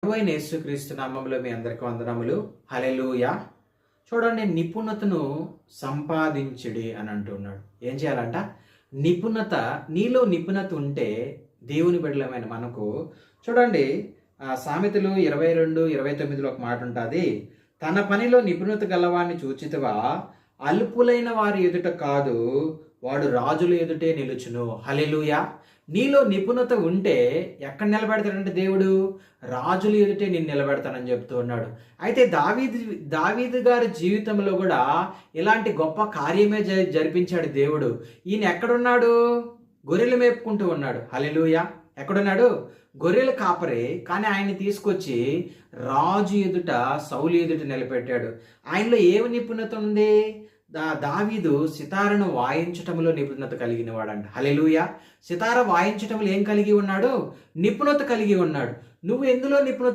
ప్రభువైన యేసుక్రీస్తు నామములో మీ అందరికీ వందనములు. హల్లెలూయా. చూడండి, నిపుణతను సంపాదించుడి అని అంటున్నాడు. ఏం చేయాలంట? నీలో నిపుణత ఉంటే దేవుని బిడ్డలమైన మనకు చూడండి, సామెతలు 22:29 ఒక మాట ఉంటుంది. తన పనిలో నిపుణత గలవాన్ని చూచితివా, అల్పులైన వారి ఎదుట కాదు, వాడు రాజుల ఎదుటే నిలుచును. హల్లెలూయా. నీలో నిపుణత ఉంటే ఎక్కడ నిలబెడతాడంటే దేవుడు రాజుల ఎదుటే నేను నిలబెడతానని చెప్తూ ఉన్నాడు. అయితే దావీదు గారి జీవితంలో కూడా ఇలాంటి గొప్ప కార్యమే జరిపించాడు దేవుడు. ఈయన ఎక్కడున్నాడు? గొర్రెలు మేపుకుంటూ ఉన్నాడు. హల్లెలూయా. ఎక్కడున్నాడు? గొర్రెల కాపరే. కానీ ఆయన్ని తీసుకొచ్చి రాజు ఎదుట, సౌలు ఎదుట నిలబెట్టాడు. ఆయనలో ఏమి నిపుణత ఉంది? దావీదు సితారను వాయించటంలో నిపుణత కలిగిన వాడంట. హల్లెలూయా. సితార వాయించటంలో ఏం కలిగి ఉన్నాడు? నిపుణత కలిగి ఉన్నాడు. నువ్వు ఎందులో నిపుణత